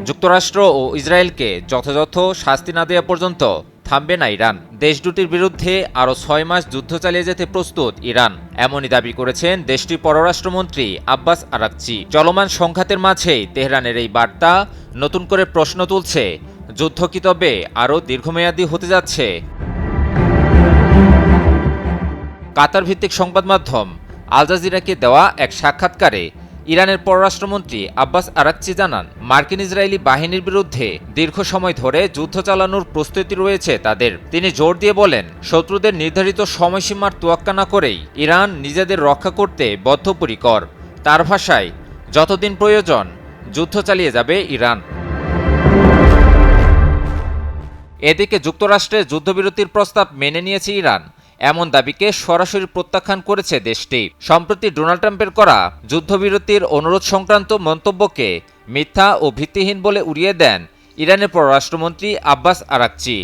যুক্তরাষ্ট্র ও ইসরায়েলকে যথাযথ শাস্তি না দেওয়া পর্যন্ত থামবে না ইরান। দেশ দুটির বিরুদ্ধে আরও ৬ মাস যুদ্ধ চালিয়ে যেতে প্রস্তুত ইরান, এমনই দাবি করেছেন দেশটির পররাষ্ট্রমন্ত্রী আব্বাস আরাকচি। চলমান সংঘাতের মাঝেই তেহরানের এই বার্তা নতুন করে প্রশ্ন তুলছে, যুদ্ধ কি তবে আরও দীর্ঘমেয়াদী হতে যাচ্ছে? কাতার ভিত্তিক সংবাদ মাধ্যম আল জাজিরাকে দেওয়া এক সাক্ষাৎকারে ইরানের পররাষ্ট্রমন্ত্রী আব্বাস আরাকচি জানান, মার্কিন ইসরায়েলি বাহিনীর বিরুদ্ধে দীর্ঘ সময় ধরে যুদ্ধ চালানোর প্রস্তুতি রয়েছে তাদের। তিনি জোর দিয়ে বলেন, শত্রুদের নির্ধারিত সময়সীমার তোয়াক্কা না করেই ইরান নিজেদের রক্ষা করতে বদ্ধপরিকর। তার ভাষায়, যতদিন প্রয়োজন যুদ্ধ চালিয়ে যাবে ইরান। এদিকে যুক্তরাষ্ট্রের যুদ্ধবিরতির প্রস্তাব মেনে নিয়েছে ইরান, এমন দাবিকে সরাসরি প্রত্যাখ্যান করেছে দেশটি। সম্প্রতি ডোনাল্ড ট্রাম্পের করা যুদ্ধবিরতির অনুরোধ সংক্রান্ত মন্তব্যকে মিথ্যা ও ভিত্তিহীন বলে উড়িয়ে দেন ইরানের পররাষ্ট্রমন্ত্রী আব্বাস আরাকচি।